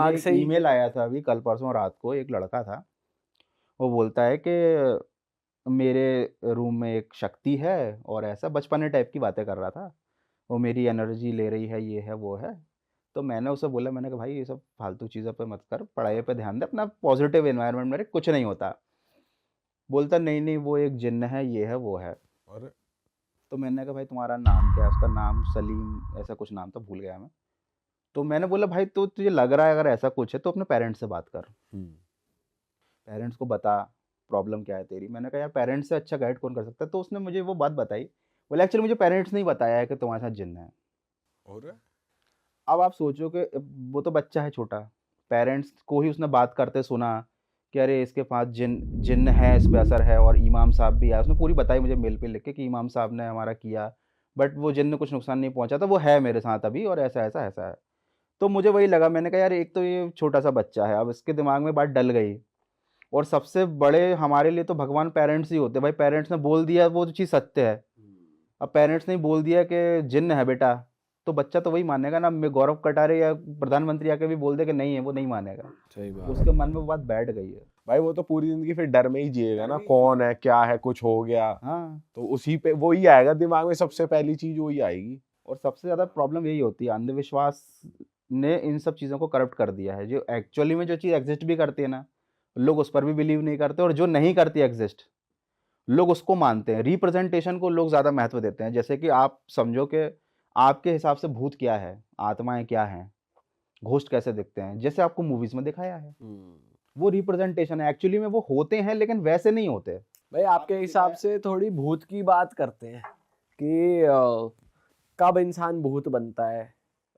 दिमाग एक से ही। ईमेल आया था अभी कल परसों रात को, एक लड़का था, वो बोलता है कि मेरे रूम में एक शक्ति है और ऐसा बचपने टाइप की बातें कर रहा था। वो मेरी एनर्जी ले रही है, ये है, वो है। तो मैंने उसे बोला, मैंने कहा भाई ये सब फालतू चीज़ों पे मत कर, पढ़ाई पे ध्यान दे, अपना पॉजिटिव एनवायरनमेंट में रह, कुछ नहीं होता। बोलता नहीं, नहीं वो एक जिन्न है, ये है, वो है। और तो मैंने कहा भाई तुम्हारा नाम क्या है? उसका नाम सलीम ऐसा कुछ नाम था, भूल गया मैं। तो मैंने बोला भाई तो तुझे लग रहा है अगर ऐसा कुछ है तो अपने पेरेंट्स से बात कर। पेरेंट्स को बता प्रॉब्लम क्या है तेरी। मैंने कहा यार पेरेंट्स से अच्छा गाइड कौन कर सकता है? तो उसने मुझे वो बात बताई। बोले एक्चुअली मुझे पेरेंट्स ने ही बताया है कि तुम्हारे साथ जिन्न है। और अब आप सोचो कि वो तो बच्चा है छोटा, पेरेंट्स को ही उसने बात करते सुना कि अरे इसके पास जिन्न है, इस पे असर है, और इमाम साहब भी आए, उसने पूरी बताई मुझे मेल पे लिख के कि इमाम साहब ने हमारा किया, बट वो जिन्न कुछ नुकसान नहीं पहुंचा था, वो है मेरे साथ अभी, और ऐसा ऐसा ऐसा है। तो मुझे वही लगा, मैंने कहा यार एक तो ये छोटा सा बच्चा है, अब इसके दिमाग में बात डल गई। और सबसे बड़े हमारे लिए तो भगवान पेरेंट्स ही होते हैं भाई। पेरेंट्स ने बोल दिया वो चीज़ सत्य है। अब पेरेंट्स ने ही बोल दिया कि जिन्न है बेटा, तो बच्चा तो वही मानेगा ना। मैं गौरव कटारे या प्रधानमंत्री आके भी बोल दे कि नहीं है, वो नहीं मानेगा। सही बात उसके है मन में वो बात बैठ गई है। भाई, वो तो पूरी जिंदगी फिर डर में ही जिएगा ना, कौन है क्या है, कुछ हो गया हाँ। तो उसी पे वही आएगा दिमाग में, सबसे पहली चीज वही आएगी। और सबसे ज़्यादा प्रॉब्लम यही होती है, अंधविश्वास ने इन सब चीज़ों को करप्ट कर दिया है। जो एक्चुअली में जो चीज़ एग्जिस्ट भी करती है ना, लोग उस पर भी बिलीव नहीं करते, और जो नहीं करती एग्जिस्ट, लोग उसको मानते हैं। रिप्रेजेंटेशन को लोग ज़्यादा महत्व देते हैं। जैसे कि आप समझो कि आपके हिसाब से भूत क्या है, आत्माएँ क्या हैं, घोस्ट कैसे दिखते हैं, जैसे आपको मूवीज़ में दिखाया है। वो रिप्रेजेंटेशन है, एक्चुअली में वो होते हैं लेकिन वैसे नहीं होते। भाई आपके हिसाब से थोड़ी भूत की बात करते हैं कि कब इंसान भूत बनता है।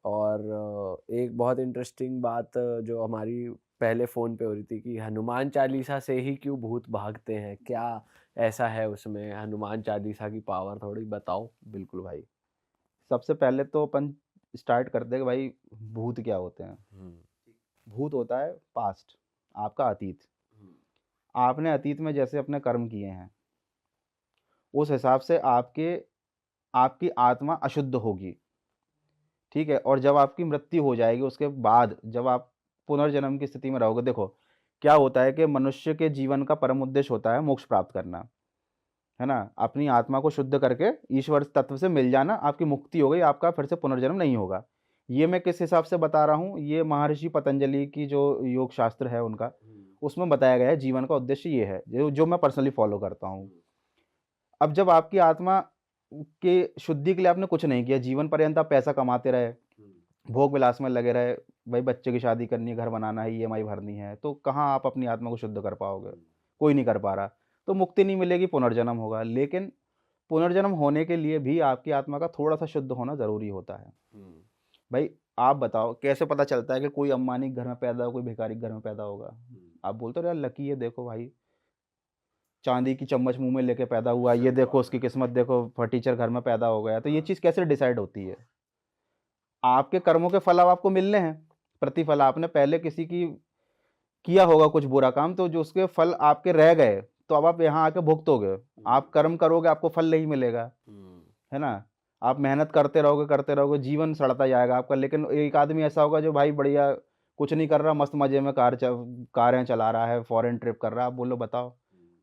और एक बहुत इंटरेस्टिंग बात जो हमारी पहले फ़ोन पे हो रही थी कि हनुमान चालीसा से ही क्यों भूत भागते हैं, क्या ऐसा है उसमें हनुमान चालीसा की पावर, थोड़ी बताओ। बिल्कुल भाई। सबसे पहले तो अपन स्टार्ट करते हैं कि भाई भूत क्या होते हैं। भूत होता है पास्ट, आपका अतीत। आपने अतीत में जैसे अपने कर्म किए हैं, उस हिसाब से आपकी आत्मा अशुद्ध होगी। ठीक है? और जब आपकी मृत्यु हो जाएगी, उसके बाद जब आप पुनर्जन्म की स्थिति में रहोगे, देखो क्या होता है कि मनुष्य के जीवन का परम उद्देश्य होता है मोक्ष प्राप्त करना, है ना? अपनी आत्मा को शुद्ध करके ईश्वर तत्व से मिल जाना, आपकी मुक्ति हो गई, आपका फिर से पुनर्जन्म नहीं होगा। ये मैं किस हिसाब से बता रहा हूँ, ये महर्षि पतंजलि की जो योग शास्त्र है उनका, उसमें बताया गया है जीवन का उद्देश्य ये है, जो मैं पर्सनली फॉलो करता हूँ। अब जब आपकी आत्मा के शुद्धि के लिए आपने कुछ नहीं किया, जीवन पर्यंत आप पैसा कमाते रहे, भोग विलास में लगे रहे, भाई बच्चे की शादी करनी है, घर बनाना है, ईएमआई भरनी है, तो कहाँ आप अपनी आत्मा को शुद्ध कर पाओगे? कोई नहीं कर पा रहा। तो मुक्ति नहीं मिलेगी, पुनर्जन्म होगा। लेकिन पुनर्जन्म होने के लिए भी आपकी आत्मा का थोड़ा-सा शुद्ध होना ज़रूरी होता है। भाई आप बताओ कैसे पता चलता है कि कोई अंबानी के घर में पैदा हो, कोई भिखारी के घर में पैदा होगा? आप बोलते हो यार लकी है, देखो भाई, चाँदी की चम्मच मुँह में लेके पैदा हुआ, ये देखो उसकी किस्मत देखो, फटीचर घर में पैदा हो गया। तो ये चीज़ कैसे डिसाइड होती है? आपके कर्मों के फल अब आपको मिलने हैं। प्रतिफल आपने पहले किसी की किया होगा कुछ बुरा काम, तो जो उसके फल आपके रह गए, तो अब आप यहाँ आके भुगतोगे। आप कर्म करोगे, आपको फल नहीं मिलेगा, है ना? आप मेहनत करते रहोगे, जीवन सड़ता जाएगा आपका। लेकिन एक आदमी ऐसा होगा जो भाई बढ़िया कुछ नहीं कर रहा, मस्त मज़े में कारें चला रहा है, फॉरेन ट्रिप कर रहा है। आप बोलो बताओ,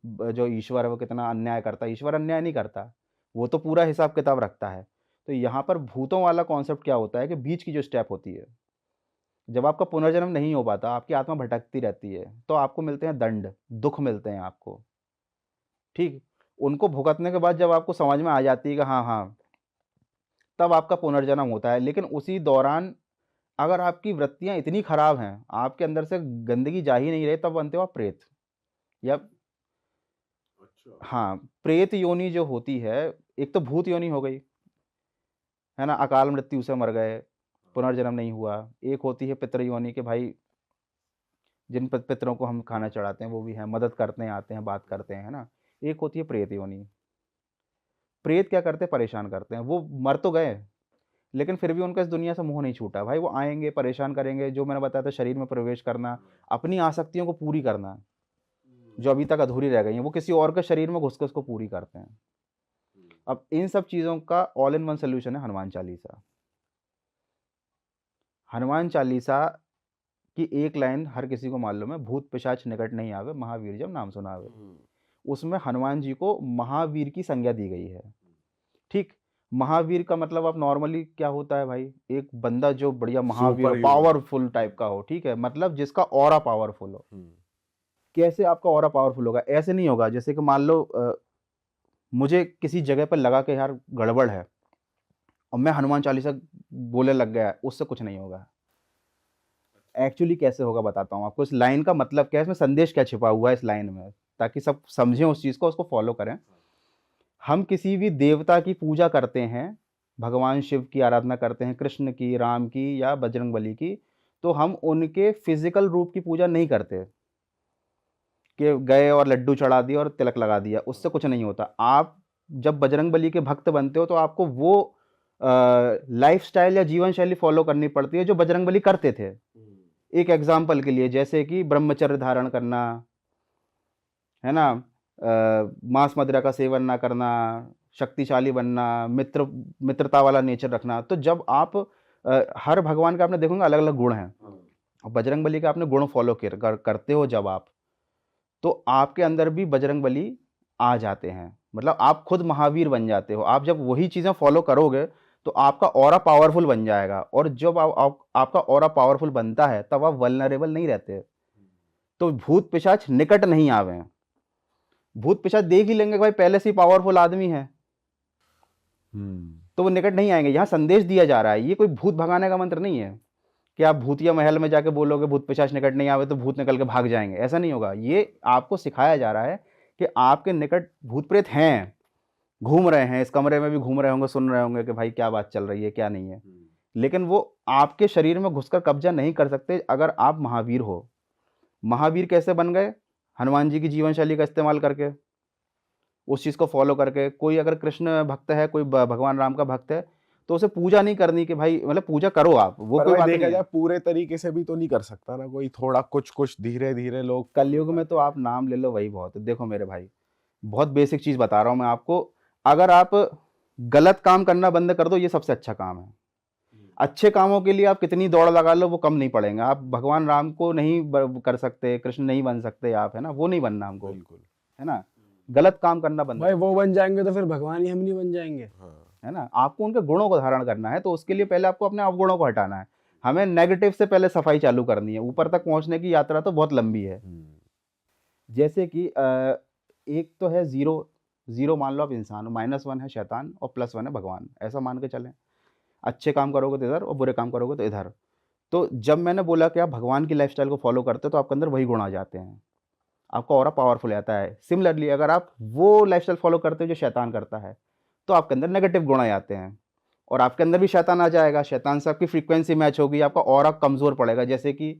जो ईश्वर है वो कितना अन्याय करता है? ईश्वर अन्याय नहीं करता, वो तो पूरा हिसाब-किताब रखता है। तो यहाँ पर भूतों वाला कॉन्सेप्ट क्या होता है कि बीच की जो स्टेप होती है, जब आपका पुनर्जन्म नहीं हो पाता, आपकी आत्मा भटकती रहती है, तो आपको मिलते हैं दंड, दुःख मिलते हैं आपको, ठीक? उनको भुगतने के बाद जब आपको समझ में आ जाती है कि हाँ, हाँ, तब आपका पुनर्जन्म होता है। लेकिन उसी दौरान अगर आपकी वृत्तियाँ इतनी खराब हैं, आपके अंदर से गंदगी जा ही नहीं रही, तब बनते हो आप प्रेत। या हाँ, प्रेत योनि जो होती है, एक तो भूत योनि हो गई, है ना? अकाल मृत्यु से मर गए, पुनर्जन्म नहीं हुआ। एक होती है पितृ योनि कि भाई जिन पितरों को हम खाना चढ़ाते हैं वो भी हैं, मदद करते हैं, आते हैं, बात करते हैं, है ना? एक होती है प्रेत योनि। प्रेत क्या करते हैं? परेशान करते हैं। वो मर तो गए, लेकिन फिर भी उनका इस दुनिया से मोह नहीं छूटा। भाई वो आएँगे, परेशान करेंगे, जो मैंने बताया था शरीर में प्रवेश करना, अपनी आसक्तियों को पूरी करना, जो अभी तक अधूरी रह गई हैं, वो किसी और के शरीर में घुस के उसको पूरी करते हैं। अब इन सब चीज़ों का ऑल इन वन सॉल्यूशन है हनुमान चालीसा। हनुमान चालीसा कि एक लाइन हर किसी को मालूम है, भूत पिशाच निकट नहीं आवे, महावीर जब नाम सुनावे। उसमें हनुमान जी को महावीर की संज्ञा दी गई है। ठीक, महावीर का मतलब आप नॉर्मली क्या होता है भाई, एक बंदा जो बढ़िया महावीर Superhuman। पावरफुल टाइप का हो, ठीक है, मतलब जिसका ऑरा पावरफुल हो। कैसे आपका ऑरा पावरफुल होगा? ऐसे नहीं होगा जैसे कि मान लो मुझे किसी जगह पर लगा कि यार गड़बड़ है और मैं हनुमान चालीसा बोलने लग गया, उससे कुछ नहीं होगा। एक्चुअली कैसे होगा बताता हूँ आपको। इस लाइन का मतलब क्या है, इसमें संदेश क्या छिपा हुआ है इस लाइन में, ताकि सब समझें उस चीज़ को, उसको फॉलो करें। हम किसी भी देवता की पूजा करते हैं, भगवान शिव की आराधना करते हैं, कृष्ण की, राम की या बजरंगबली की, तो हम उनके फिजिकल रूप की पूजा नहीं करते कि गए और लड्डू चढ़ा दिया और तिलक लगा दिया, उससे कुछ नहीं होता। आप जब बजरंगबली के भक्त बनते हो तो आपको वो लाइफस्टाइल या जीवन शैली फॉलो करनी पड़ती है जो बजरंगबली करते थे। एक एग्जाम्पल के लिए, जैसे कि ब्रह्मचर्य धारण करना, है ना, मांस मदिरा का सेवन ना करना, शक्तिशाली बनना, मित्रता वाला नेचर रखना। तो जब आप हर भगवान का आपने देखोगे अलग अलग गुण हैं, और बजरंगबली का आपने गुण फॉलो करते हो जब आप, तो आपके अंदर भी बजरंगबली आ जाते हैं, मतलब आप खुद महावीर बन जाते हो। आप जब वही चीज़ें फॉलो करोगे तो आपका ऑरा पावरफुल बन जाएगा, और जब आपका ऑरा पावरफुल बनता है तब आप वल्नरेबल नहीं रहते, तो भूत पिशाच निकट नहीं आवे। भूत पिशाच देख ही लेंगे भाई पहले से ही पावरफुल आदमी है, तो वो निकट नहीं आएंगे। यहाँ संदेश दिया जा रहा है, ये कोई भूत भगाने का मंत्र नहीं है कि आप भूतिया महल में जाके बोलोगे भूत पिशाच निकट नहीं आवे तो भूत निकल के भाग जाएंगे, ऐसा नहीं होगा। ये आपको सिखाया जा रहा है कि आपके निकट भूत प्रेत हैं, घूम रहे हैं, इस कमरे में भी घूम रहे होंगे, सुन रहे होंगे कि भाई क्या बात चल रही है क्या नहीं है, लेकिन वो आपके शरीर में घुसकर कब्जा नहीं कर सकते अगर आप महावीर हो। महावीर कैसे बन गए? हनुमान जी की जीवन शैली का इस्तेमाल करके, उस चीज़ को फॉलो करके। कोई अगर कृष्ण भक्त है, कोई भगवान राम का भक्त है, तो उसे पूजा नहीं करनी कि भाई, मतलब पूजा करो आप, वो कोई बात नहीं देखा है। जाए पूरे तरीके से भी तो नहीं कर सकता ना कोई, थोड़ा कुछ कुछ धीरे धीरे लोग। कलयुग में तो आप नाम ले लो वही बहुत है। देखो मेरे भाई, बहुत बेसिक चीज़ बता रहा हूँ मैं आपको। अगर आप गलत काम करना बंद कर दो, ये सबसे अच्छा काम है। अच्छे कामों के लिए आप कितनी दौड़ लगा लो वो कम नहीं पड़ेंगे। आप भगवान राम को नहीं कर सकते, कृष्ण नहीं बन सकते आप, है ना, वो नहीं बनना हमको, बिल्कुल। है ना। गलत काम करना बंद भाई वो बन जाएंगे तो फिर भगवान ही हम नहीं बन जाएंगे। है ना। आपको उनके गुणों को धारण करना है, तो उसके लिए पहले आपको अपने अवगुणों को हटाना है। हमें नेगेटिव से पहले सफाई चालू करनी है। ऊपर तक पहुंचने की यात्रा तो बहुत लंबी है। जैसे कि एक तो है जीरो, जीरो मान लो आप इंसान, -1 है शैतान और +1 है भगवान, ऐसा मान के चलें। अच्छे काम करोगे तो इधर और बुरे काम करोगे तो इधर। तो जब मैंने बोला कि आप भगवान की लाइफस्टाइल को फॉलो करते हो तो आपके अंदर वही गुण आ जाते हैं, आपका ऑरा पावरफुल रहता है। सिमिलरली अगर आप वो लाइफस्टाइल फॉलो करते हो जो शैतान करता है, तो आपके अंदर नेगेटिव गुण आ जाते हैं, और आपके अंदर भी शैतान आ जाएगा। शैतान से आपकी फ्रीक्वेंसी मैच होगी, आपका ऑरा कमज़ोर पड़ेगा। जैसे कि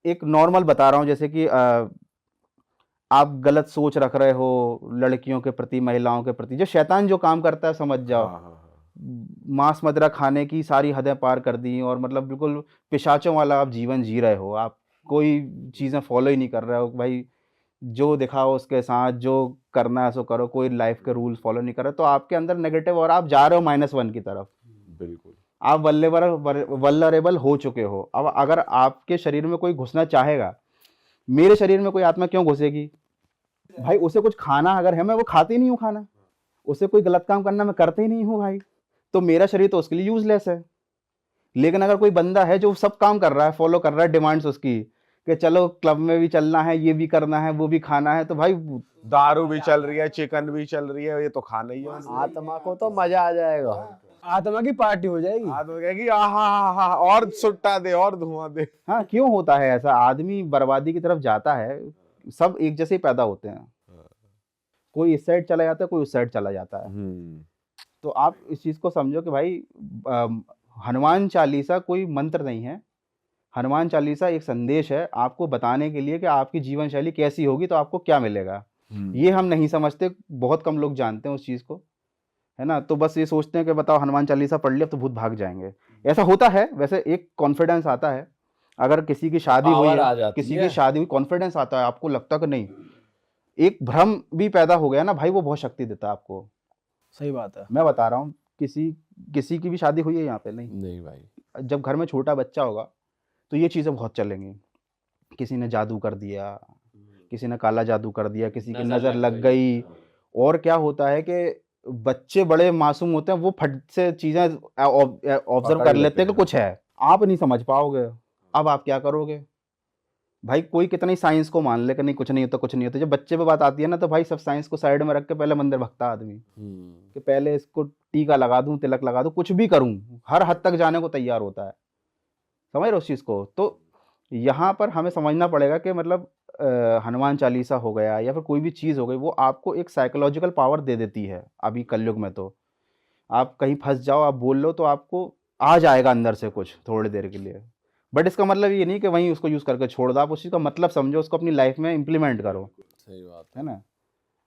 एक नॉर्मल बता रहा हूँ, जैसे कि आप गलत सोच रख रहे हो लड़कियों के प्रति, महिलाओं के प्रति, जो शैतान जो काम करता है समझ जाओ। मांस मदिरा खाने की सारी हदें पार कर दी, और मतलब बिल्कुल पिशाचों वाला आप जीवन जी रहे हो। आप कोई चीज़ें फॉलो ही नहीं कर रहे हो भाई, जो दिखाओ उसके साथ, जो करना है सो करो, कोई लाइफ के रूल्स फॉलो नहीं कर रहे, तो आपके अंदर नेगेटिव, और आप जा रहे हो -1 की तरफ। बिल्कुल। आप वल्नरेबल हो चुके हो। अब अगर आपके शरीर में कोई घुसना चाहेगा, मेरे शरीर में कोई आत्मा क्यों घुसेगी भाई? उसे कुछ खाना अगर है, मैं वो खाती नहीं हूँ खाना। उसे कोई गलत काम करना मैं करते ही नहीं हूँ भाई, तो मेरा शरीर तो उसके लिए यूजलेस है। लेकिन अगर कोई बंदा है जो सब काम कर रहा है, फॉलो कर रहा है डिमांड्स उसकी, कि चलो क्लब में भी चलना है, ये भी करना है, वो भी खाना है, तो भाई दारू भी चल रही है, चिकन भी चल रही है, ये तो खाना ही है। आत्मा को तो मजा आ जाएगा, आत्मा की पार्टी हो जाएगी। आत्मा कहेगी आहा और सुट्टा दे और धुआं दे। हाँ, क्यों होता है ऐसा? आदमी बर्बादी की तरफ जाता है, सब एक जैसे ही पैदा होते हैं, कोई इस साइड चला जाता है, कोई उस साइड चला जाता है। तो आप इस चीज़ को समझो कि भाई हनुमान चालीसा कोई मंत्र नहीं है। हनुमान चालीसा एक संदेश है आपको बताने के लिए कि आपकी जीवन शैली कैसी होगी तो आपको क्या मिलेगा। ये हम नहीं समझते, बहुत कम लोग जानते हैं उस चीज़ को, है ना। तो बस ये सोचते हैं कि बताओ हनुमान चालीसा पढ़ लिया तो भूत भाग जाएंगे। ऐसा होता है, वैसे एक कॉन्फिडेंस आता है। अगर किसी की शादी हुई पावर आ है, जाती किसी है। की शादी हुई, कॉन्फिडेंस आता है, आपको लगता कि नहीं, एक भ्रम भी पैदा हो गया ना भाई, वो बहुत शक्ति देता है आपको। सही बात है। मैं बता रहा हूँ, किसी की भी शादी हुई है यहाँ पे? नहीं नहीं भाई। जब घर में छोटा बच्चा होगा तो ये चीज़ें बहुत चलेंगी। किसी ने जादू कर दिया, किसी ने काला जादू कर दिया, किसी की नज़र लग गई। और क्या होता है कि बच्चे बड़े मासूम होते हैं, वो फट से चीज़ें ऑब्जर्व पकड़ कर लेते लेते हैं कि हैं। कुछ है, आप नहीं समझ पाओगे। अब आप क्या करोगे भाई? कोई कितनी साइंस को मान ले कि नहीं कुछ नहीं होता, कुछ नहीं होता, जब बच्चे पे बात आती है ना, तो भाई सब साइंस को साइड में रख के पहले मंदिर भगता आदमी, कि पहले इसको टीका लगा दूं, तिलक लगा दूं, कुछ भी करूं, हर हद तक जाने को तैयार होता है। समझ रहे हो उस चीज़ को? तो यहाँ पर हमें समझना पड़ेगा कि मतलब हनुमान चालीसा हो गया या फिर कोई भी चीज़ हो गई, वो आपको एक साइकोलॉजिकल पावर दे देती है। अभी कलयुग में तो आप कहीं फंस जाओ, आप बोल लो, तो आपको आ जाएगा अंदर से कुछ थोड़ी देर के लिए। बट इसका मतलब ये नहीं कि वहीं उसको यूज़ करके छोड़ दो, आप उस चीज़ का मतलब समझो, उसको अपनी लाइफ में इम्प्लीमेंट करो, सही बात है ना?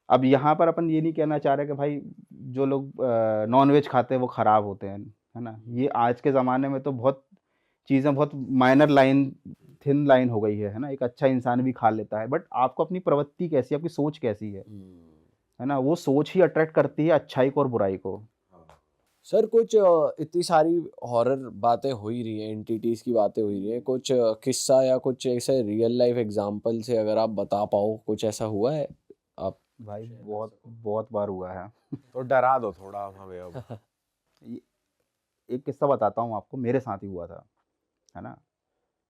अब यहाँ पर अपन ये नहीं कहना चाह रहे कि भाई जो लोग नॉन वेज खाते हैं वो ख़राब होते हैं, है ना? ये आज के ज़माने में तो बहुत चीज़ें बहुत माइनर लाइन, थिन लाइन हो गई है ना? एक अच्छा इंसान भी खा लेता है, बट आपको अपनी प्रवृत्ति कैसी है, आपकी सोच कैसी है ना? वो सोच ही अट्रैक्ट करती है अच्छाई को और बुराई को। सर कुछ इतनी सारी हॉरर बातें हो ही रही हैं, एंटिटीज की बातें हो ही रही हैं, कुछ किस्सा या कुछ ऐसे रियल लाइफ एग्जांपल से अगर आप बता पाओ, कुछ ऐसा हुआ है आप? भाई बहुत बहुत बार हुआ है। तो डरा दो थोड़ा हमें अब। ये एक किस्सा बताता हूँ आपको, मेरे साथ ही हुआ था, है ना?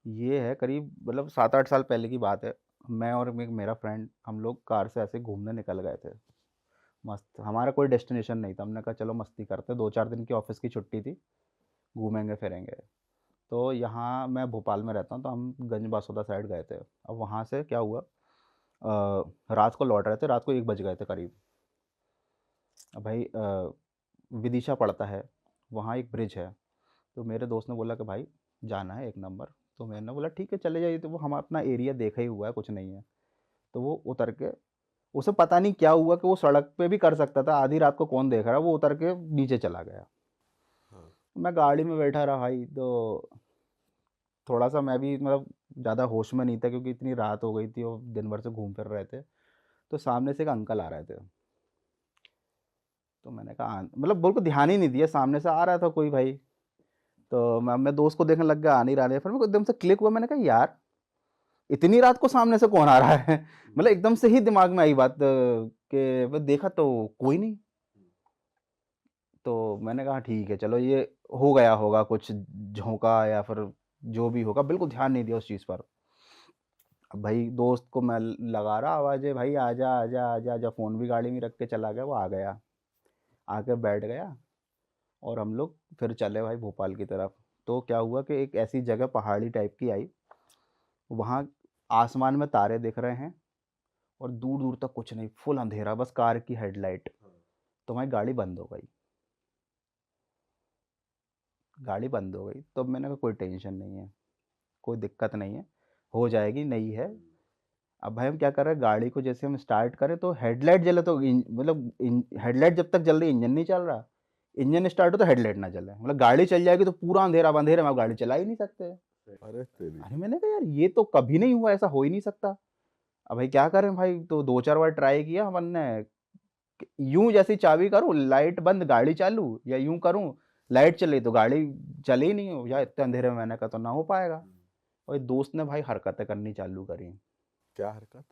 ये है करीब मतलब 7-8 साल पहले की बात है। मैं और एक मेरा फ्रेंड, हम लोग कार से ऐसे घूमने निकल गए थे। मस्त, हमारा कोई डेस्टिनेशन नहीं था, हमने कहा चलो मस्ती करते हैं, 2-4 दिन की ऑफिस की छुट्टी थी, घूमेंगे फिरेंगे। तो यहाँ मैं भोपाल में रहता हूँ, तो हम गंज बासौदा साइड गए थे। अब वहाँ से क्या हुआ, रात को लौट रहे थे, रात को 1 बज गए थे करीब। अब भाई विदिशा पड़ता है, वहाँ एक ब्रिज है, तो मेरे दोस्त ने बोला कि भाई जाना है 1 नंबर। तो मैंने बोला ठीक है चले जाइए, तो वो हम अपना एरिया देखा ही हुआ है, कुछ नहीं है। तो वो उतर के, उसे पता नहीं क्या हुआ कि वो सड़क पे भी कर सकता था, आधी रात को कौन देख रहा है, वो उतर के नीचे चला गया। मैं गाड़ी में बैठा रहा भाई, तो थोड़ा सा मैं भी मतलब ज़्यादा होश में नहीं था, क्योंकि इतनी रात हो गई थी और दिन भर से घूम फिर रहे थे। तो सामने से एक अंकल आ रहे थे, तो मैंने कहा मतलब बिल्कुल ध्यान ही नहीं दिया, सामने से आ रहा था कोई भाई। तो मैं दोस्त को देखने लग गया, आ नहीं रहा है, फिर मेरे को एकदम से क्लिक हुआ, मैंने कहा यार इतनी रात को सामने से कौन आ रहा है? मतलब एकदम से ही दिमाग में आई बात, कि मैं देखा तो कोई नहीं। तो मैंने कहा ठीक है चलो, ये हो गया होगा कुछ झोंका या फिर जो भी होगा, बिल्कुल ध्यान नहीं दिया उस चीज़ पर। अब भाई दोस्त को मैं लगा रहा आवाज़ें, भाई आजा आजा आजा आजा, फ़ोन भी गाड़ी में रख के चला गया, वो आ गया, आके बैठ गया, और हम लोग फिर चले भाई भोपाल की तरफ। तो क्या हुआ कि एक ऐसी जगह पहाड़ी टाइप की आई, वहाँ आसमान में तारे दिख रहे हैं और दूर दूर तक कुछ नहीं, फुल अंधेरा, बस कार की हेडलाइट। तो हमारी गाड़ी बंद हो गई, गाड़ी बंद हो गई। तो अब मैंने कहा कोई टेंशन नहीं है, कोई दिक्कत नहीं है, हो जाएगी, नई है। अब भाई हम क्या कर रहे हैं, गाड़ी को जैसे हम स्टार्ट करें तो हेडलाइट जले, तो मतलब हेडलाइट जब तक जल रही, इंजन नहीं चल रहा, इंजन स्टार्ट हो तो हेडलाइट ना जले, मतलब गाड़ी चल जाएगी तो पूरा अंधेरा, अब अंधेरे में आप गाड़ी चला ही नहीं सकते। अरे तेरी। अरे मैंने कहा यार ये तो कभी नहीं हुआ, ऐसा हो ही नहीं सकता। अब भाई क्या करें भाई, तो 2-4 बार ट्राई किया हमन ने, यूं जैसी चाबी करूं लाइट बंद गाड़ी चालू, या यूं करूं लाइट चल रही तो गाड़ी चली ही नहीं हो, या इतने अंधेरे में, मैंने कहा तो ना हो पाएगा। और दोस्त ने भाई हरकतें करनी चालू करी। क्या हरकत?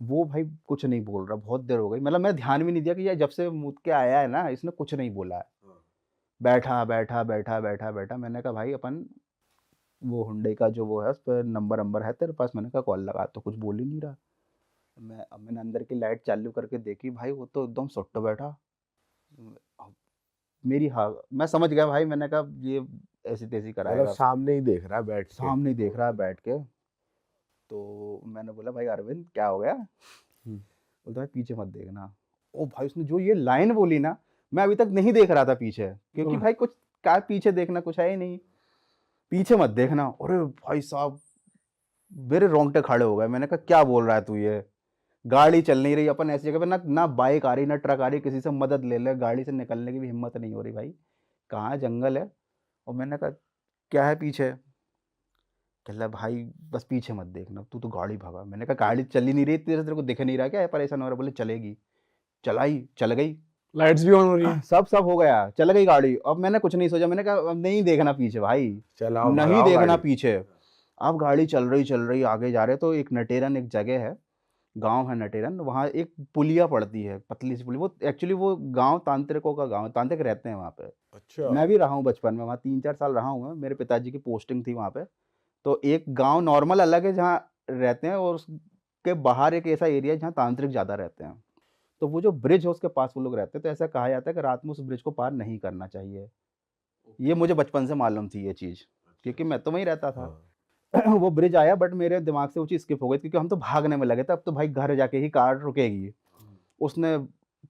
वो भाई कुछ नहीं बोल रहा, बहुत देर हो गई, मतलब मैं ध्यान भी नहीं दिया कि यार जब से मुद के आया है ना, इसने कुछ नहीं बोला है। बैठा बैठा बैठा बैठा बैठा, मैंने कहा भाई अपन वो हुंडई का जो वो है, उस पर नंबर है तेरे पास? मैंने कहा कॉल लगा, तो कुछ बोल ही नहीं रहा। अब मैंने अंदर की लाइट चालू करके देखी, भाई वो तो एकदम सुट्ट बैठा। अब मेरी, हाँ मैं समझ गया भाई, मैंने कहा ये ऐसी तैसी मतलब कराएगा, सामने ही देख रहा है बैठ के। सामने ही देख रहा है बैठ के। तो मैंने बोला भाई अरविंद क्या हो गया? बोलता भाई पीछे मत देखना। ओ भाई उसने जो ये लाइन बोली ना, मैं अभी तक नहीं देख रहा था पीछे, क्योंकि भाई कुछ क्या पीछे देखना, कुछ है ही नहीं, पीछे मत देखना। अरे भाई साहब मेरे रोंगटे खड़े हो गए, मैंने कहा क्या बोल रहा है तू ये? गाड़ी चल नहीं रही, अपन ऐसी जगह पे, ना ना बाइक आ रही ना ट्रक आ रही, किसी से मदद ले ले, गाड़ी से निकलने की भी हिम्मत नहीं हो रही भाई, कहाँ जंगल है। और मैंने कहा क्या है पीछे? कह रहा भाई बस पीछे मत देखना, तू तो गाड़ी भगा। मैंने कहा गाड़ी चल ही नहीं रही तेरे को दिख नहीं रहा क्या है, परेशान हो रहा? बोले चलेगी, चलाई, चल गई, लाइट्स भी ऑन हो रही है। सब हो गया, चल गई गाड़ी। अब मैंने कुछ नहीं सोचा, मैंने कहा अब नहीं देखना पीछे भाई, चलाओ नहीं भगाओ देखना गाड़ी। पीछे। अब गाड़ी चल रही आगे जा रहे, तो एक नटेरन एक जगह है, गांव है नटेरन, वहाँ एक पुलिया पड़ती है, पतली सी पुलिया। वो एक्चुअली वो गांव तांत्रिकों का गांव है, तांत्रिक रहते हैं वहाँ पे। अच्छा। मैं भी रहा हूँ बचपन में वहाँ, 3-4 साल रहा हूँ मैं, मेरे पिताजी की पोस्टिंग थी वहाँ पे। तो एक गांव नॉर्मल अलग है जहाँ रहते हैं, और उसके बाहर एक ऐसा एरिया है जहाँ तांत्रिक ज़्यादा रहते हैं। तो वो जो ब्रिज है उसके पास वो लोग रहते हैं, तो ऐसा कहा जाता है कि रात में उस ब्रिज को पार नहीं करना चाहिए। ये मुझे बचपन से मालूम थी ये चीज़, क्योंकि मैं तो वहीं रहता था। हाँ। वो ब्रिज आया, बट मेरे दिमाग से वो चीज़ स्किप हो गई, क्योंकि हम तो भागने में लगे थे, अब तो भाई घर जाके ही कार रुकेगी। उसने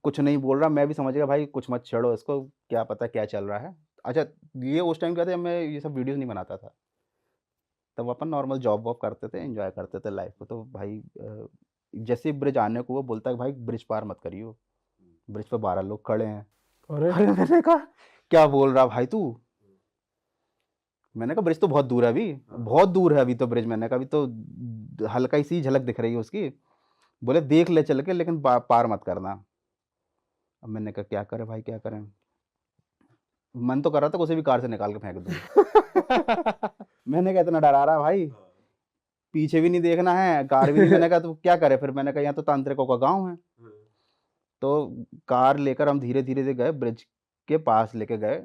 कुछ नहीं बोल रहा, मैं भी समझ गया भाई कुछ मत छेड़ो इसको, क्या पता क्या चल रहा है। अच्छा, ये उस टाइम क्या था, मैं ये सब वीडियोस नहीं बनाता था, तब अपन नॉर्मल जॉब वॉब करते थे, एंजॉय करते थे लाइफ को। तो भाई जैसे ही ब्रिज आने को वो बोलता है कि भाई ब्रिज पार मत करियो, ब्रिज पे 12 लोग खड़े हैं। अरे अरे मैंने कहा क्या बोल रहा भाई तू? मैंने कहा ब्रिज तो बहुत दूर है अभी, बहुत दूर है अभी तो ब्रिज। मैंने कहा अभी तो हल्का ही सी झलक दिख रही है उसकी। बोले देख ले चल के, लेकिन पार मत करना। अब मैंने कहा क्या करें भाई, क्या करें? मन तो कर रहा था कि उसे भी कार से निकाल के फेंक दूं। मैंने कहा इतना डरा रहा है भाई, पीछे भी नहीं देखना है, कार भी नहीं। मैंने कहा तो क्या करे फिर? मैंने कहा यहाँ तो तांत्रिकों का गांव है। तो कार लेकर हम धीरे धीरे से गए, ब्रिज के पास लेके गए।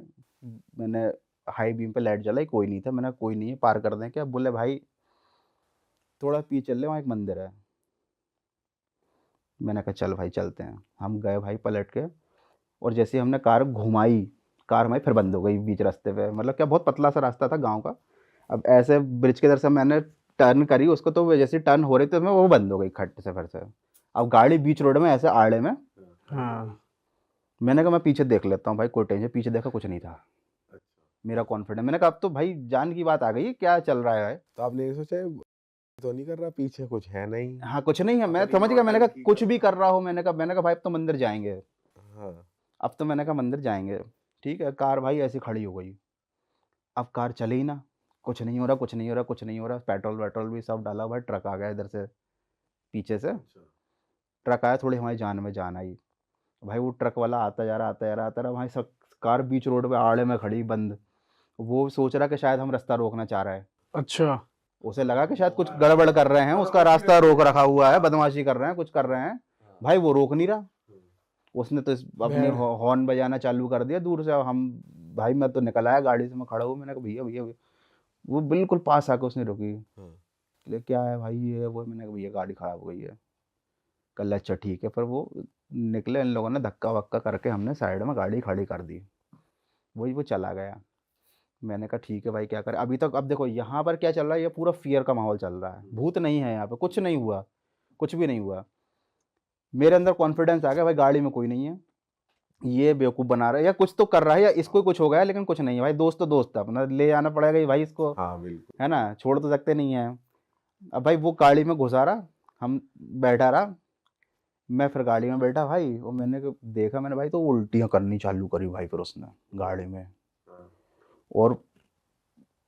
मैंने हाई बीम पे लाइट जलाई, कोई नहीं था। मैंने कहा कोई नहीं है, पार कर दें क्या? बोले भाई थोड़ा पीछे चल ले, वहाँ एक मंदिर है। मैंने कहा चल भाई चलते हैं। हम गए भाई पलट के, और जैसे ही हमने कार घुमाई, कार हमारी फिर बंद हो गई बीच रास्ते पे। मतलब क्या, बहुत पतला सा रास्ता था गांव का। अब ऐसे ब्रिज के तरफ से मैंने टर्न करी उसको, तो वो जैसे टर्न हो रही थी मैं, वो बंद हो गई खट से फिर से। अब गाड़ी बीच रोड में ऐसे आड़े में। हाँ मैंने कहा मैं पीछे देख लेता हूँ भाई, कोई टेंशन। पीछे देखा, कुछ नहीं था। मेरा कॉन्फिडेंस, मैंने कहा अब तो भाई जान की बात आ गई है, क्या चल रहा है? तो आपने ये सोचा तो नहीं कर रहा, पीछे कुछ है नहीं? हाँ कुछ नहीं है, मैं समझ गया। मैंने कहा कुछ भी कर रहा हो, मैंने कहा भाई अब तो मंदिर जाएंगे। हाँ। अब तो मैंने कहा मंदिर जाएंगे। ठीक है, कार भाई ऐसी खड़ी हो गई। अब कार चली ही ना, कुछ नहीं हो रहा, कुछ नहीं हो रहा, कुछ नहीं हो रहा। पेट्रोल वेट्रोल भी सब डाला भाई। ट्रक आ गया इधर से, पीछे से ट्रक आया, थोड़ी हमारी जान में जान आई। भाई वो ट्रक वाला आता जा रहा, आता जा रहा, आता रहा। भाई सब कार बीच रोड पे आड़े में खड़ी बंद। वो सोच रहा कि शायद हम रास्ता रोकना चाह रहा है। अच्छा। उसे लगा कि शायद कुछ गड़बड़ कर रहे हैं, उसका रास्ता रोक रखा हुआ है, बदमाशी कर रहे हैं, कुछ कर रहे हैं। भाई वो रोक नहीं रहा। उसने तो अपनी भैर। हॉर्न बजाना चालू कर दिया दूर से। अब हम, भाई मैं तो निकल आया गाड़ी से, मैं खड़ा हूँ। मैंने कहा भैया भैया भैया। वो बिल्कुल पास आके उसने रोकी। ले क्या है भाई, ये वो? मैंने कहा भैया गाड़ी खराब हो गई है। कल अच्छा ठीक है। फिर वो निकले, इन लोगों ने धक्का वक्का करके हमने साइड में गाड़ी खड़ी कर दी। वही वो चला गया। मैंने कहा ठीक है भाई, क्या करें अभी तक? अब देखो यहाँ पर क्या चल रहा है, ये पूरा फियर का माहौल चल रहा है। भूत नहीं है यहाँ पे, कुछ नहीं हुआ, कुछ भी नहीं हुआ। मेरे अंदर कॉन्फिडेंस आ गया भाई, गाड़ी में कोई नहीं है, ये बेवकूफ़ बना रहा है, या कुछ तो कर रहा है, या इसको कुछ हो गया है, लेकिन कुछ नहीं है भाई। दोस्त तो दोस्त है अपना, ले जाना पड़ेगा ही भाई इसको, हाँ बिल्कुल। है ना, छोड़ तो सकते नहीं है। अब भाई वो गाड़ी में घुसा रहा, हम बैठा रहा। मैं फिर गाड़ी में बैठा भाई, और देखा मैंने भाई, तो उल्टियाँ करनी चालू करी भाई फिर उसने गाड़ी में। और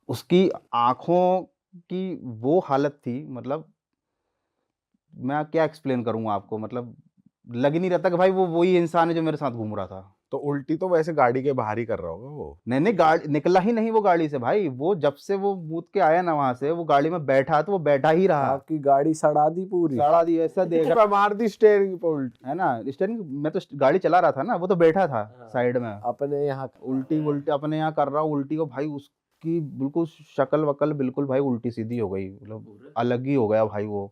उसकी आँखों की वो हालत थी, मतलब मैं क्या एक्सप्लेन करूँ आपको। मतलब लग ही नहीं रहा था कि भाई वो वही इंसान है जो मेरे साथ घूम रहा था। तो उल्टी तो वैसे गाड़ी के बाहर ही कर रहा होगा वो। नहीं नहीं, गाड़ी निकला ही नहीं वो गाड़ी से भाई। वो जब से वो मूत के आया ना वहां से, वो गाड़ी में बैठा, तो वो बैठा ही रहा। आपकी गाड़ी सड़ा दी पूरी। साड़ा दी ऐसा देख रहा, मार दी स्टेयरिंग पे उल्टी। है ना, स्टीयरिंग। मैं तो गाड़ी चला रहा था ना, वो तो बैठा था साइड में। अपने यहाँ उल्टी उल्टी अपने यहाँ कर रहा, उल्टी को भाई। उसकी बिल्कुल शक्ल वकल बिल्कुल भाई उल्टी सीधी हो गई, मतलब अलग ही हो गया भाई वो।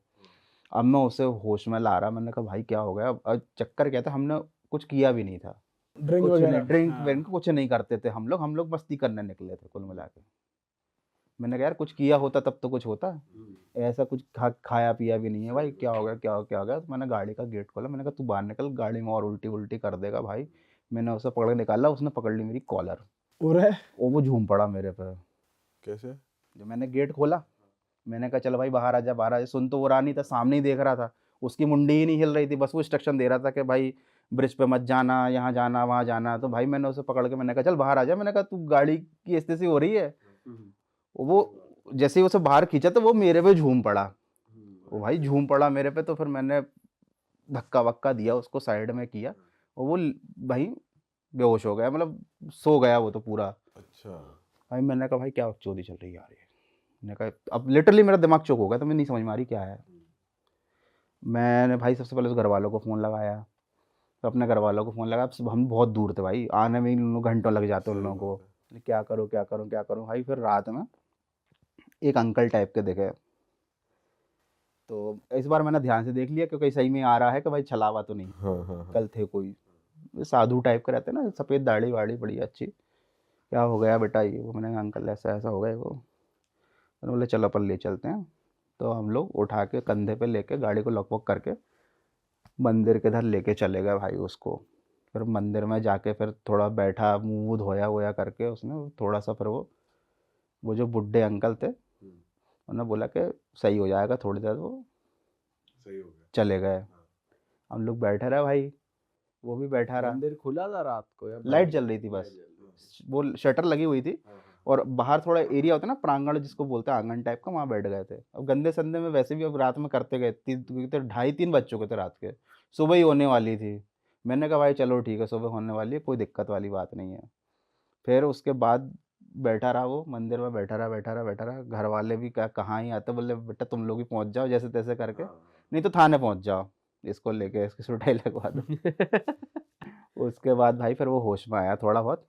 अब मैं उसे होश में ला रहा, मैंने कहा भाई क्या हो गया? अब चक्कर क्या था, हमने कुछ किया भी नहीं था, ड्रिंक कुछ नहीं, वगैरह। ड्रिंक हाँ। व्रिंक कुछ नहीं करते थे हम लोग मस्ती करने निकले थे कुल मिला के। मैंने कहा यार कुछ किया होता तब तो कुछ होता, ऐसा कुछ खाया पिया भी नहीं है भाई। क्या हो गया, क्या हो गया? तो मैंने गाड़ी का गेट खोला, मैंने कहा तू बाहर निकल, गाड़ी में और उल्टी उल्टी कर देगा भाई। मैंने उसे पकड़ के निकाला, उसने पकड़ ली मेरी कॉलर, और और वो झूम पड़ा मेरे पे। कैसे? जब मैंने गेट खोला, मैंने कहा चल भाई बाहर आ जा, बाहर आ जा। सुन तो वो रहा नहीं था, सामने ही देख रहा था। उसकी मुंडी ही नहीं हिल रही थी, बस वो इंस्ट्रक्शन दे रहा था कि भाई ब्रिज पे मत जाना, यहाँ जाना, वहाँ जाना। तो भाई मैंने उसे पकड़ के मैंने कहा चल बाहर आ जा। मैंने कहा तू गाड़ी की स्थिति हो रही है। वो जैसे ही उसे बाहर खींचा, तो वो मेरे पे झूम पड़ा। वो भाई झूम पड़ा मेरे पे, तो फिर मैंने धक्का वक्का दिया, उसको साइड में किया, और वो भाई बेहोश हो गया, मतलब सो गया वो तो पूरा। अच्छा। भाई मैंने कहा भाई क्या बकचोदी चल रही है यार ये। मैंने कहा अब लिटरली मेरा दिमाग चौक हो गया, तो मैं नहीं समझ में आ रही क्या है। मैंने भाई सबसे पहले उस घर वालों को फ़ोन लगाया, तो अपने घर वालों को फ़ोन लगाया। अब हम बहुत दूर थे भाई, आने में ही उन लोग घंटों लग जाते उन लोगों को। क्या करूँ क्या करूँ क्या करूँ भाई। फिर रात में एक अंकल टाइप के दिखे, तो इस बार मैंने ध्यान से देख लिया क्योंकि सही में आ रहा है कि भाई छलावा तो नहीं। कल थे कोई साधु टाइप के रहते ना, सफ़ेद दाढ़ी वाड़ी बड़ी अच्छी। क्या हो गया बेटा, ये वो। मैंने कहा अंकल ऐसा ऐसा हो गया वो। मैंने बोले चलो अपन ले चलते हैं। तो हम लोग उठा के कंधे पे लेके गाड़ी को लॉक वॉक करके मंदिर के इधर लेके चले गए भाई उसको। फिर मंदिर में जाके फिर थोड़ा बैठा, मुँह वूह धोया वोया करके उसने थोड़ा सा। फिर वो जो बुढ़े अंकल थे उन्होंने बोला कि सही हो जाएगा थोड़ी देर, वो सही हो गया। चले गए। हम लोग बैठे रहे भाई, वो भी बैठा रहा। मंदिर खुला था रात को या लाइट जल रही थी बस, वो शटर लगी हुई थी। और बाहर थोड़ा एरिया होता है ना, प्रांगण जिसको बोलते हैं, आंगन टाइप का, वहाँ बैठ गए थे। अब गंदे संदे में वैसे भी अब रात में करते गए, 2:30-3 बज चुके थे रात के, सुबह ही होने वाली थी। मैंने कहा भाई चलो ठीक है, सुबह होने वाली है, कोई दिक्कत वाली बात नहीं है। फिर उसके बाद बैठा रहा वो मंदिर में, बैठा रहा बैठा रहा बैठा रहा। घर वाले भी क्या कहाँ ही आते, बोले बेटा तुम लोग ही पहुँच जाओ जैसे तैसे करके, नहीं तो थाने पहुँच जाओ, इसको लेके इसकी सुटाई लगवा दो। उसके बाद भाई फिर वो होश में आया थोड़ा बहुत।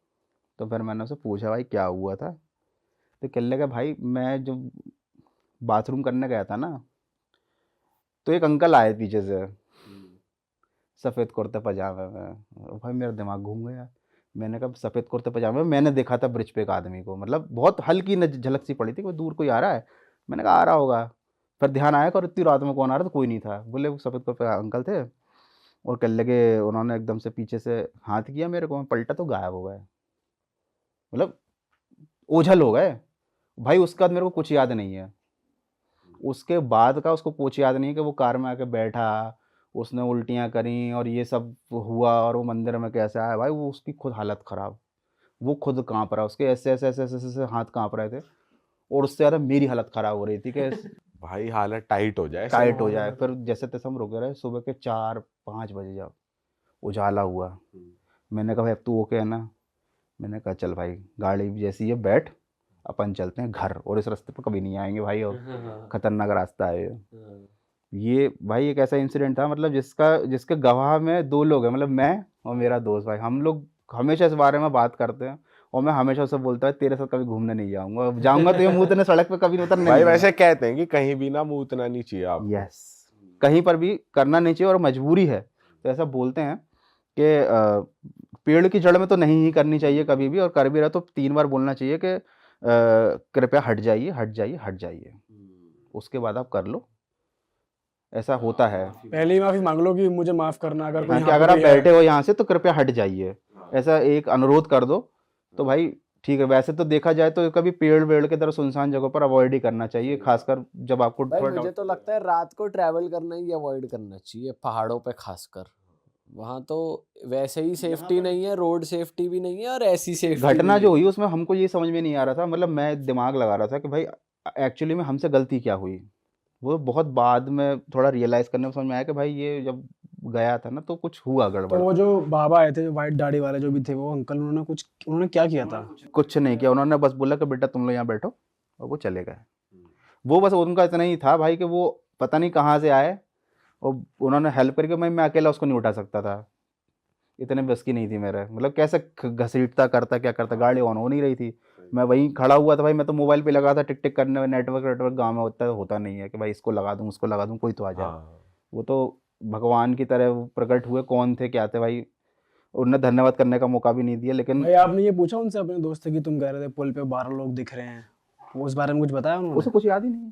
तो फिर मैंने उससे पूछा भाई क्या हुआ था। तो कहने लगा भाई मैं जब बाथरूम करने गया था ना, तो एक अंकल आए पीछे से सफ़ेद कुर्ते पजामे में। भाई मेरा दिमाग घूम गया। मैंने कहा सफ़ेद कुर्ते पजामे में मैंने देखा था ब्रिज पे एक आदमी को, मतलब बहुत हल्की झलक सी पड़ी थी कि दूर कोई आ रहा है। मैंने कहा आ रहा होगा। फिर ध्यान आया और इतनी रात में कौन आ रहा था, कोई नहीं था। बोले वो सफ़ेद कुर्ते अंकल थे। और कहने लगे, उन्होंने एकदम से पीछे से हाथ किया मेरे को, मैं पलटा तो गायब हो गए, मतलब ओझल हो गए भाई। उसके बाद मेरे को कुछ याद नहीं है, उसके बाद का उसको कुछ याद नहीं कि वो कार में आके बैठा, उसने उल्टियाँ करी और ये सब हुआ, और वो मंदिर में कैसे आया भाई। वो उसकी खुद हालत ख़राब, वो खुद काँप रहा, उसके ऐसे ऐसे ऐसे ऐसे ऐसे हाथ काँप रहे थे। और उससे ज़्यादा मेरी हालत ख़राब हो रही थी कि भाई हालत टाइट हो जाए, टाइट हो जाए। फिर जैसे तैसे हम रुके रहे, सुबह के 4-5 बजे जब उजाला हुआ। मैंने कहा भाई अब तू ओके है ना। मैंने कहा चल भाई गाड़ी जैसी है बैठ, अपन चलते हैं घर, और इस रास्ते पर कभी नहीं आएंगे भाई, और खतरनाक रास्ता है ये भाई। एक ऐसा इंसिडेंट था, मतलब जिसके गवाह में 2 लोग हैं, मतलब मैं और मेरा दोस्त भाई। हम लोग हमेशा इस बारे में बात करते हैं, और मैं हमेशा उससे बोलता है तेरे साथ कभी घूमने नहीं जाऊंगा, जाऊंगा तो ये मुंह तेने सड़क पे कभी उतरने भाई नहीं वैसे कहते हैं कि कहीं भी ना मूतना नहीं चाहिए दूंगा। आपको। यस, कहीं पर भी करना नहीं चाहिए, और मजबूरी है तो ऐसा बोलते हैं कि पेड़ की जड़ में तो नहीं ही करनी चाहिए कभी भी, और कर भी रहा तो 3 बार बोलना चाहिए कि कृपया हट जाइए हट जाइए हट जाइए, उसके बाद आप कर लो। ऐसा होता है। पहले ही माफी मांग लो कि मुझे माफ करना, अगर कोई हाँ, कि यहाँ पे अगर आप कोई है। बैठे हो यहाँ से तो कृपया हट जाइए, ऐसा एक अनुरोध कर दो तो भाई ठीक है। वैसे तो देखा जाए तो कभी पेड़ वेड़ के तरफ सुनसान जगह पर अवॉइड ही करना चाहिए, खासकर जब आपको भाई थोड़ा मुझे तो लगता है रात को ट्रैवल करना ही अवॉइड करना चाहिए, पहाड़ों पे खासकर। वहाँ तो वैसे ही सेफ्टी नहीं है, रोड सेफ्टी भी नहीं है, और ऐसी सेफ्टी घटना भी जो नहीं हुई उसमें हमको ये समझ में नहीं आ रहा था, मतलब मैं दिमाग लगा रहा था कि भाई एक्चुअली में हमसे गलती क्या हुई। वो बहुत बाद में थोड़ा रियलाइज करने में समझ में आया कि भाई ये जब गया था ना तो कुछ हुआ तो गड़बड़। वो जो बाबा आए थे, जो व्हाइट दाढ़ी वाले जो भी थे, वो अंकल, उन्होंने क्या किया था? कुछ नहीं किया, उन्होंने बस बोला कि बेटा तुम लोग यहाँ बैठो, और वो चले गए। वो बस उनका इतना ही था भाई कि वो पता नहीं कहाँ से आए, और उन्होंने हेल्प करके, मैं अकेला उसको नहीं उठा सकता था, इतने बस की नहीं थी मेरे। मतलब कैसे घसीटता करता क्या करता, गाड़ी ऑन हो नहीं रही थी। मैं वहीं खड़ा हुआ था भाई, मैं तो मोबाइल पे लगा था टिक टिक करने में। नेटवर्क गाँव में होता नहीं है कि भाई इसको लगा दूँ उसको लगा दूँ कोई तो आ जाए। हाँ वो तो भगवान की तरह वो प्रकट हुए, कौन थे क्या थे भाई, उन्होंने धन्यवाद करने का मौका भी नहीं दिया। लेकिन भाई आपने ये पूछा उनसे अपने दोस्त से कि तुम कह रहे थे पुल पे 12 लोग दिख रहे हैं, वो उस बारे में कुछ बताया उन्होंने? उसे कुछ याद ही नहीं।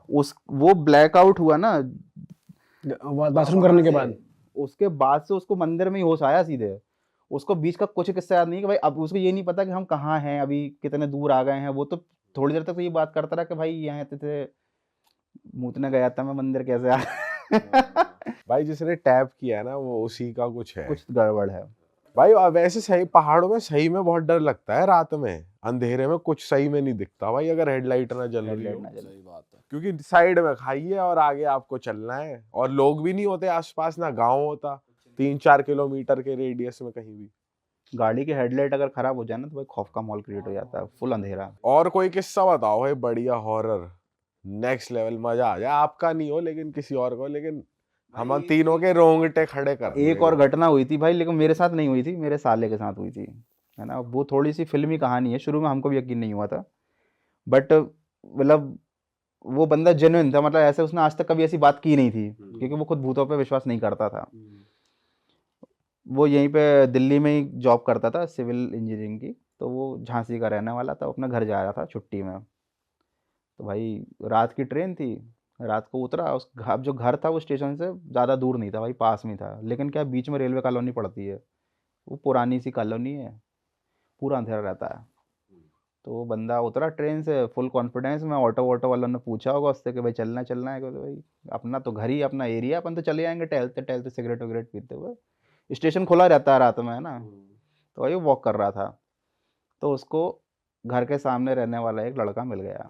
उस वो ब्लैकआउट हुआ ना बाथरूम करने के बाद? उसके बाद से उसको मंदिर में ही होश आया सीधे। उसको बीच का कुछ किस्सा याद नहीं कि भाई, अब उसको ये नहीं पता कि हम कहाँ हैं, अभी कितने दूर आ गए हैं। वो तो थोड़ी देर तक तो ये बात करता रहा कि भाई यहाँ थे, मूतने गया था मैं, मंदिर कैसे आ भाई जिसने टैप किया है ना वो उसी का कुछ है। कुछ गड़बड़ है भाई वैसे सही पहाड़ों में सही में बहुत डर लगता है रात में, अंधेरे में कुछ सही में नहीं दिखता भाई, अगर हेडलाइट ना जल रही हो। सही बात है। क्योंकि साइड में खाई है और आगे आपको चलना है, और लोग भी नहीं होते आसपास, ना गांव होता 3-4 किलोमीटर के रेडियस में कहीं भी। गाड़ी की हेडलाइट अगर खराब हो जाए ना तो भाई खौफ का माहौल क्रिएट हो जाता है, फुल अंधेरा। और कोई किस्सा बताओ भाई बढ़िया हॉरर, नेक्स्ट लेवल मजा आ जाए, आपका नहीं हो लेकिन किसी और को, लेकिन हम तीनों के रोंगटे खड़े कर एक देगा। और घटना हुई थी भाई, लेकिन मेरे साथ नहीं हुई थी, मेरे साले के साथ हुई थी, है ना। वो थोड़ी सी फिल्मी कहानी है, शुरू में हमको भी यकीन नहीं हुआ था, बट मतलब वो बंदा जेन्युइन था, मतलब ऐसे उसने आज तक कभी ऐसी बात की नहीं थी, क्योंकि वो खुद भूतों पे विश्वास नहीं करता था। वो यहीं पे दिल्ली में ही जॉब करता था, सिविल इंजीनियरिंग की, तो वो झांसी का रहने वाला था, अपना घर जा रहा था छुट्टी में। तो भाई रात की ट्रेन थी, रात को उतरा, अब जो घर था वो स्टेशन से ज़्यादा दूर नहीं था भाई, पास में था, लेकिन क्या बीच में रेलवे कॉलोनी पड़ती है, वो पुरानी सी कॉलोनी है, पूरा अंधेरा रहता है। तो वो बंदा उतरा ट्रेन से फुल कॉन्फिडेंस में, ऑटो वालों ने पूछा होगा उससे कि भाई चलना है, कहते भाई अपना तो घर ही अपना एरिया, अपन तो चले जाएंगे टहलते टहलते सिगरेट वगरेट पीते हुए, स्टेशन खुला रहता है रात में, है ना। तो भाई वो वॉक कर रहा था, तो उसको घर के सामने रहने वाला एक लड़का मिल गया,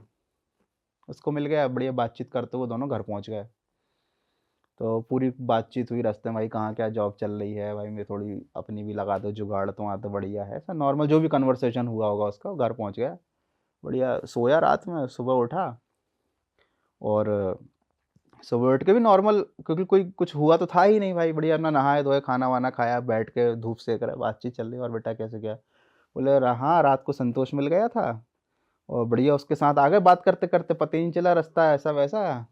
उसको मिल गया, बढ़िया बातचीत करते हुए दोनों घर पहुंच गए। तो पूरी बातचीत हुई रास्ते में, भाई कहाँ क्या जॉब चल रही है, भाई मैं थोड़ी अपनी भी लगा दो जुगाड़, तो वहाँ तो बढ़िया है, ऐसा नॉर्मल जो भी कन्वर्सेशन हुआ होगा उसका, घर पहुँच गया, बढ़िया सोया रात में, सुबह उठा, और सुबह उठ के भी नॉर्मल, क्योंकि कोई कुछ हुआ तो था ही नहीं भाई, बढ़िया अपना नहाए धोए, खाना वाना खाया, बैठ के धूप सेक रहा है, बातचीत चल रही है, और बेटा कैसे क्या, बोले हाँ रात को संतोष मिल गया था, और बढ़िया उसके साथ आ गए बात करते करते, पता ही नहीं चला रास्ता ऐसा वैसा।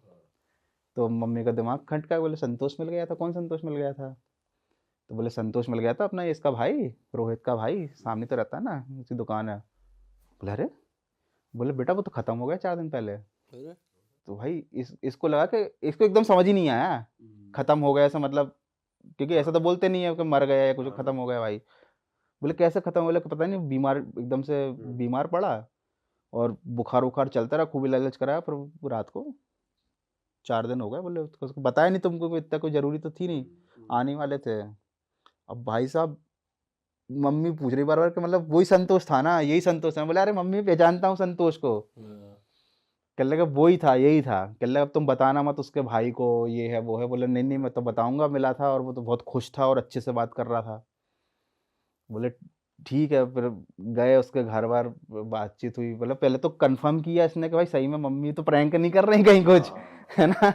तो मम्मी का दिमाग खटका, बोले संतोष मिल गया था, कौन संतोष मिल गया था? तो बोले संतोष मिल गया था अपना इसका भाई, रोहित का भाई, सामने तो रहता है ना, उसकी दुकान है। बोले अरे, बोले बेटा वो तो खत्म हो गया 4 दिन पहले। तो भाई इसको लगा कि इसको एकदम समझ ही नहीं आया, खत्म हो गया ऐसा मतलब, क्योंकि ऐसा तो बोलते नहीं है कि मर गया या कुछ खत्म हो गया भाई। बोले कैसे खत्म, बोले पता नहीं, बीमार एकदम से बीमार पड़ा, और बुखार उखार चलता रहा, खूब इलाज कराया, पर वो रात को 4 दिन हो गए, बोले उसको बताया नहीं तुमको, कोई इतना कोई जरूरी तो थी नहीं, आने वाले थे। अब भाई साहब मम्मी पूछ रही बार बार कि मतलब वही संतोष था ना, यही संतोष है? बोले अरे मम्मी पहचानता हूँ संतोष को। कह लगा वही था, यही था। कह लगा अब तुम बताना मत उसके भाई को, ये है वो है। बोले नहीं नहीं मैं तो बताऊंगा, मिला था और वो तो बहुत खुश था और अच्छे से बात कर रहा था। बोले ठीक है, फिर गए उसके घर बार, बातचीत हुई, बोले पहले तो कंफर्म किया इसने कि भाई सही में मम्मी तो प्रैंक नहीं कर रही कहीं कुछ, है ना।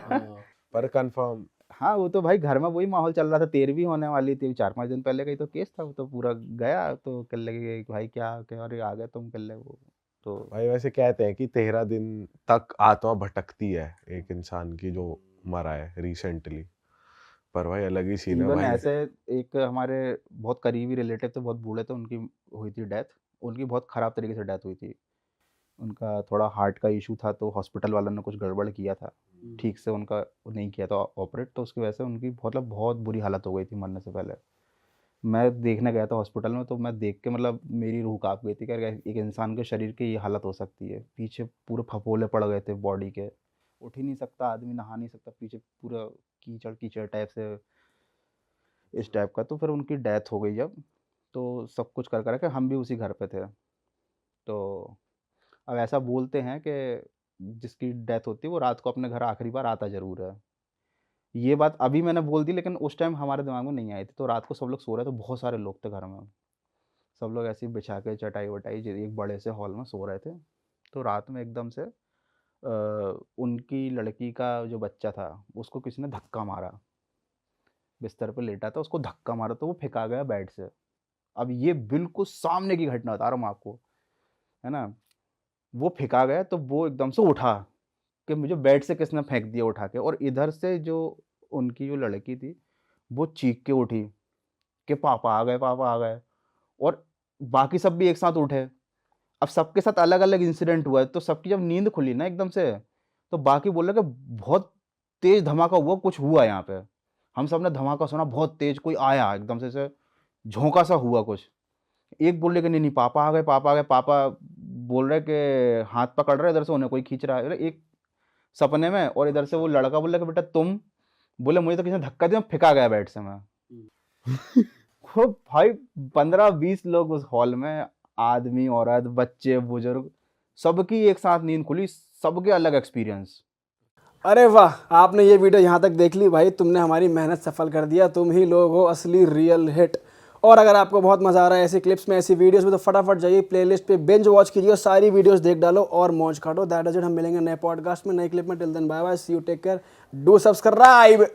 पर कंफर्म, हाँ वो तो भाई घर में वही माहौल चल रहा था, 13वीं होने वाली थी, 4-5 दिन पहले का ही तो केस था, वो तो पूरा गया। तो कह लगे भाई क्या क्या, अरे आ गए तुम, कह लगे वो तो। भाई वैसे कहते हैं कि 13 दिन तक आत्मा भटकती है एक इंसान की जो मरा है रिसेंटली, पर भाई अलग ही सीन है इवन भाई। ऐसे एक हमारे बहुत करीबी रिलेटिव थे, बहुत बूढ़े थे, उनकी हुई थी डेथ, उनकी बहुत ख़राब तरीके से डेथ हुई थी। उनका थोड़ा हार्ट का इशू था, तो हॉस्पिटल वालों ने कुछ गड़बड़ किया था, ठीक से उनका नहीं किया था ऑपरेट, तो उसकी वजह से उनकी मतलब बहुत बुरी हालत हो गई थी मरने से पहले। मैं देखने गया था हॉस्पिटल में, तो मैं देख के मतलब मेरी रूह काँप गई थी कि यार एक इंसान के शरीर की ये हालत हो सकती है। पीछे पूरे फफोले पड़ गए थे बॉडी के, उठ ही नहीं सकता आदमी, नहा नहीं सकता, पीछे पूरा कीचड़ कीचड़ टाइप से, इस टाइप का। तो फिर उनकी डेथ हो गई जब, तो सब कुछ कर के हम भी उसी घर पे थे। तो अब ऐसा बोलते हैं कि जिसकी डेथ होती है वो रात को अपने घर आखिरी बार आता ज़रूर है। ये बात अभी मैंने बोल दी, लेकिन उस टाइम हमारे दिमाग में नहीं आई थी। तो रात को सब लोग सो रहे थे, बहुत सारे लोग थे घर में, सब लोग ऐसे ही बिछा के चटाई-वटाई एक बड़े से हॉल में सो रहे थे। तो रात में एकदम से उनकी लड़की का जो बच्चा था, उसको किसी ने धक्का मारा, बिस्तर पे लेटा था, उसको धक्का मारा तो वो फेंका गया बेड से। अब ये बिल्कुल सामने की घटना बता रहा हूँ मैं आपको, है ना। वो फेंका गया तो वो एकदम से उठा कि मुझे बेड से किसने फेंक दिया उठा के, और इधर से जो उनकी जो लड़की थी, वो चीख के उठी कि पापा आ गए, पापा आ गए। और बाकी सब भी एक साथ उठे। अब सबके साथ अलग-अलग इंसिडेंट हुआ है, तो सबकी जब नींद खुली ना एकदम से, तो बाकी बोल रहे कि बहुत तेज़ धमाका हुआ, कुछ हुआ यहाँ पे। हम सब ने धमाका सुना बहुत तेज़, कोई आया एकदम से ऐसे झोंका सा हुआ कुछ। एक बोल रहे कि नहीं-नहीं पापा आ गए, पापा आ गए। पापा बोल रहे कि हाथ पकड़ रहे हैं, इधर से उन्हें कोई खींच रहा है। अरे एक सपने में, और इधर से वो लड़का बोल रहा है कि बेटा तुम? बोले मुझे तो किसी ने धक्का दिया, फेंका गया बेड से मैं। वो भाई 15-20 लोग उस हॉल में, आदमी, औरत, बच्चे, बुजुर्ग, सबकी एक साथ नींद खुली, सबके अलग एक्सपीरियंस। अरे वाह, आपने ये वीडियो यहाँ तक देख ली भाई, तुमने हमारी मेहनत सफल कर दिया। तुम ही लोग हो असली रियल हिट। और अगर आपको बहुत मजा आ रहा है ऐसी क्लिप्स में, ऐसी वीडियोस में, तो फटाफट जाइए प्लेलिस्ट पे बिंज वॉच कीजिए और सारी वीडियोस देख डालो और मौज काटो। That is it. हम मिलेंगे नए पॉडकास्ट में, नए क्लिप में। Till then bye bye, see you, take care, do subscribe.